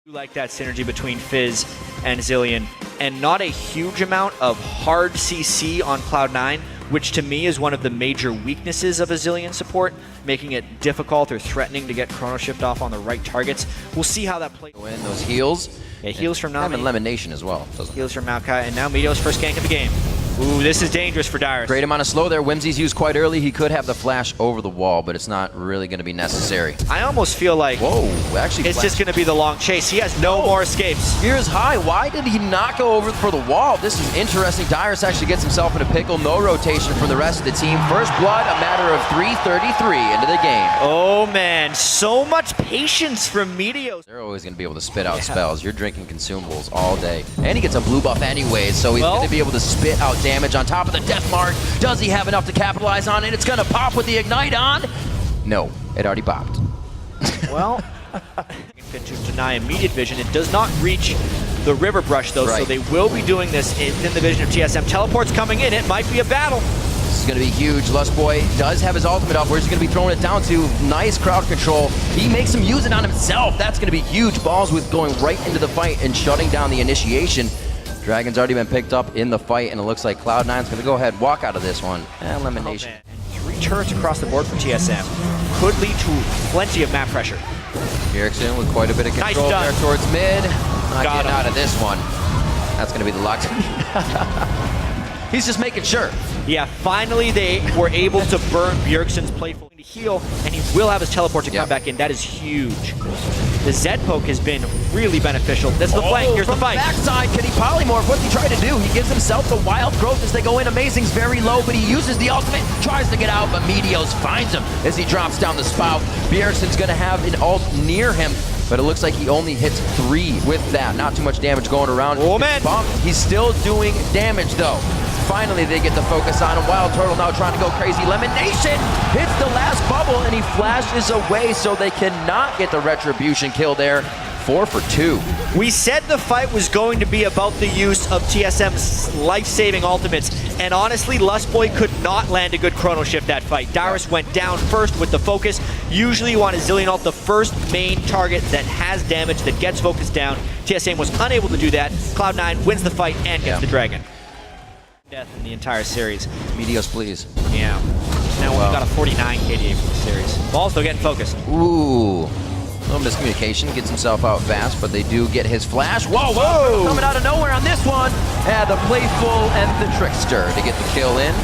Like that synergy between Fizz and Zilean, and not a huge amount of hard CC on Cloud9, which to me is one of the major weaknesses of a Zilean support, making it difficult or threatening to get Chrono Shift off on the right targets. We'll see how that plays. Win those heals. Yeah, heals from Nami. And Elimination as well. Heals from Maokai, and now Meteo's first gank of the game. Ooh, this is dangerous for Dyrus. Great amount of slow there. Whimsy's used quite early. He could have the flash over the wall, but it's not really going to be necessary. I almost feel like actually it's just going to be the long chase. He has no more escapes. Spears high. Why did he not go over for the wall? This is interesting. Dyrus actually gets himself in a pickle. No rotation from the rest of the team. First blood, a matter of 3:33 into the game. Oh man, so much patience from Meteo. They're always going to be able to spit out spells. You're drinking consumables all day. And he gets a blue buff anyways, so he's going to be able to spit out damage on top of the death mark. Does he have enough to capitalize on it? It's going to pop with the ignite on. No, it already popped. Well, to deny immediate vision. It does not reach the river brush though, so they will be doing this within the vision of TSM. Teleport's coming in. It might be a battle. This is going to be huge. Lustboy does have his ultimate up. Where's he going to be throwing it down to? Nice crowd control. He makes him use it on himself. That's going to be huge. Balls with going right into the fight and shutting down the initiation. Dragon's already been picked up in the fight, and it looks like Cloud9's going to go ahead, walk out of this one. Elimination. Oh, 3 turrets across the board for TSM could lead to plenty of map pressure. Erickson with quite a bit of control there towards mid. Not getting out of this one. That's going to be the lock. He's just making sure. Yeah, finally they were able to burn Bjergsen's playful to heal, and he will have his teleport to come back in. That is huge. The Zed poke has been really beneficial. That's the flank. Here's the fight. Backside, can he polymorph? What's he trying to do? He gives himself the wild growth as they go in. Amazing's very low, but he uses the ultimate, tries to get out, but Meteos finds him as he drops down the spout. Bjergsen's going to have an ult near him, but it looks like he only hits 3 with that. Not too much damage going around. Oh man! He's still doing damage though. Finally, they get the focus on him. Wild Turtle now trying to go crazy. Elimination hits the last bubble, and he flashes away, so they cannot get the retribution kill there. 4 for 2. We said the fight was going to be about the use of TSM's life-saving ultimates, and honestly, Lustboy could not land a good Chrono Shift that fight. Dyrus went down first with the focus. Usually you want a Zilean ult, the first main target that has damage, that gets focused down. TSM was unable to do that. Cloud9 wins the fight and gets the Dragon. Death in the entire series. Meteos, please. Yeah. Now we've got a 49 KDA for the series. Ball's still getting focused. Ooh. A little miscommunication. Gets himself out fast, but they do get his flash. Whoa! Coming out of nowhere on this one. Yeah, the playful and the trickster to get the kill in.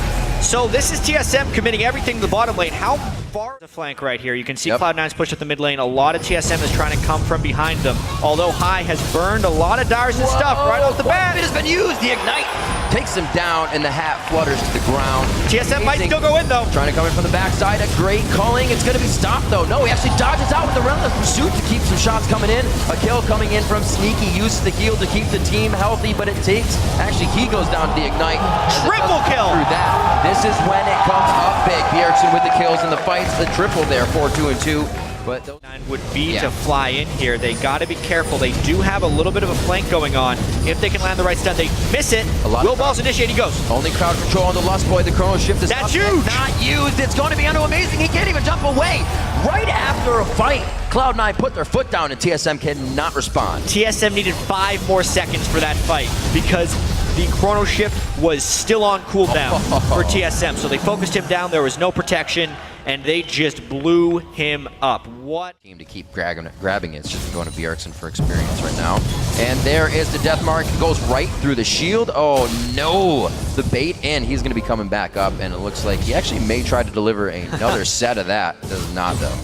So this is TSM committing everything to the bottom lane. How far the flank right here? You can see Cloud9's push up the mid lane. A lot of TSM is trying to come from behind them. Although High has burned a lot of Dyrus' stuff right off the bat. It has been used. The ignite takes him down, and the hat flutters to the ground. TSM might still go in though. Trying to come in from the backside. A great calling. It's going to be stopped though. No, he actually dodges out with the relentless pursuit to keep some shots coming in. A kill coming in from Sneaky. Uses the heal to keep the team healthy, but it takes. Actually, he goes down to the ignite. Triple kill. Through that. This is when it comes up big. Bjergsen with the kills and the fights. The triple there, 4-2 and 2. But those would be to fly in here. They got to be careful. They do have a little bit of a flank going on. If they can land the right stun, they miss it. Will Balls initiate, he goes. Only crowd control on the Lustboy. The Chrono Shift is That's huge. Not used. It's going to be under Amazing. He can't even jump away. Right after a fight, Cloud9 put their foot down and TSM cannot respond. TSM needed 5 more seconds for that fight because the Chrono Shift was still on cooldown for TSM. So they focused him down. There was no protection, and they just blew him up. What team to keep grabbing it? It's just going to Bjergsen for experience right now. And there is the death mark. It goes right through the shield. Oh no! The bait in. He's going to be coming back up, and it looks like he actually may try to deliver another set of that. Does not though.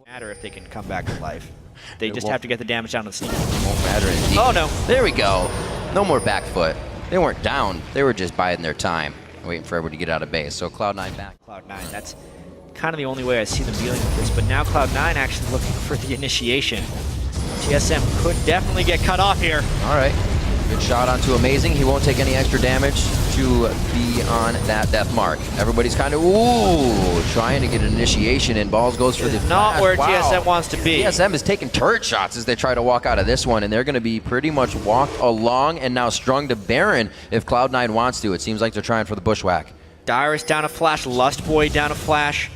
Matter if they can come back to life. They just have to get the damage down to the sneak. Won't matter indeed. Oh no! There we go. No more back foot. They weren't down. They were just biding their time, waiting for everyone to get out of base. So Cloud9 back. Cloud9. That's kind of the only way I see them dealing with this. But now Cloud9 actually looking for the initiation. TSM could definitely get cut off here. All right. Good shot onto Amazing. He won't take any extra damage to be on that death mark. Everybody's kind of, trying to get an initiation, and Balls goes for the not where TSM wants to be. TSM is taking turret shots as they try to walk out of this one, and they're going to be pretty much walked along and now strung to Baron if Cloud9 wants to. It seems like they're trying for the bushwhack. Dyrus down a flash, Lustboy down a flash.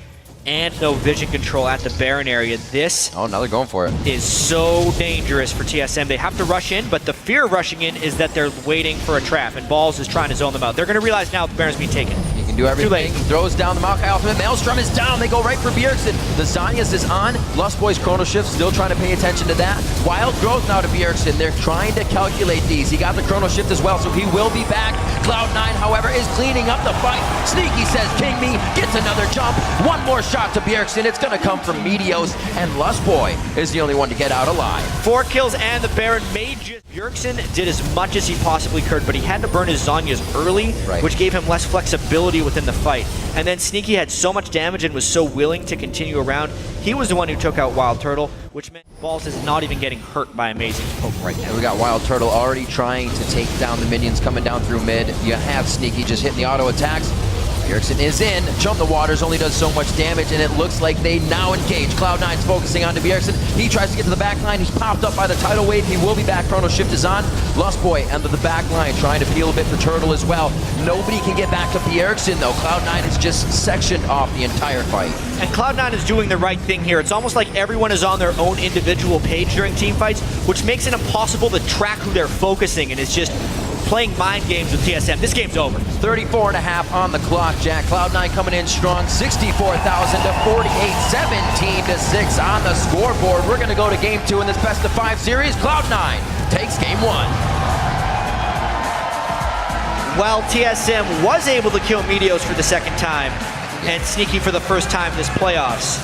and no vision control at the Baron area. This Oh, now they're going for it. is so dangerous for TSM. They have to rush in, but the fear of rushing in is that they're waiting for a trap, and Balls is trying to zone them out. They're going to realize now the Baron's being taken. He can do everything. late. He throws down the Maokai ultimate. Maelstrom is down. They go right for Bjergsen. The Zanyas is on. Lustboy's Chrono Shift still trying to pay attention to that. Wild growth now to Bjergsen. They're trying to calculate these. He got the Chrono Shift as well, so he will be back. Cloud9, however, is cleaning up the fight. Sneaky says, "King me," gets another jump. One more shot to Bjergsen. It's going to come from Meteos, and Lustboy is the only one to get out alive. 4 kills and the Baron made just... Bjergsen did as much as he possibly could, but he had to burn his Zanyas early, Right. which gave him less flexibility within the fight. And then Sneaky had so much damage and was so willing to continue around. He was the one who took out Wild Turtle, which meant Balls is not even getting hurt by Amazing Poke right now. And we got Wild Turtle already trying to take down the minions coming down through mid. You have Sneaky just hitting the auto attacks. Bjergsen is in. Jump the Waters only does so much damage, and it looks like they now engage. Cloud9's focusing on Bjergsen. He tries to get to the back line. He's popped up by the tidal wave. He will be back. Chrono Shift is on. Lustboy under the back line trying to peel a bit for Turtle as well. Nobody can get back to Bjergsen, though. Cloud9 is just sectioned off the entire fight. And Cloud9 is doing the right thing here. It's almost like everyone is on their own individual page during team fights, which makes it impossible to track who they're focusing, and it's just playing mind games with TSM. This game's over. 34.5 on the clock, Jack. Cloud9 coming in strong. 64,000 to 48. 17 to 6 on the scoreboard. We're going to go to game 2 in this best of 5 series. Cloud9 takes game 1. While TSM was able to kill Meteos for the second time and Sneaky for the first time this playoffs,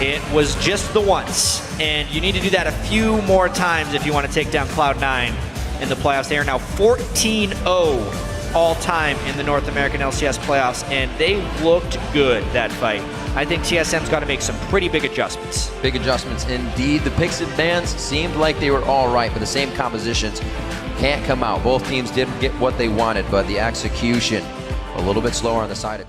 it was just the once. And you need to do that a few more times if you want to take down Cloud9 in the playoffs. They are now 14-0 all-time in the North American LCS playoffs, and they looked good that fight. I think TSM's got to make some pretty big adjustments. Big adjustments indeed. The picks and bans seemed like they were all right, but the same compositions can't come out. Both teams didn't get what they wanted, but the execution a little bit slower on the side of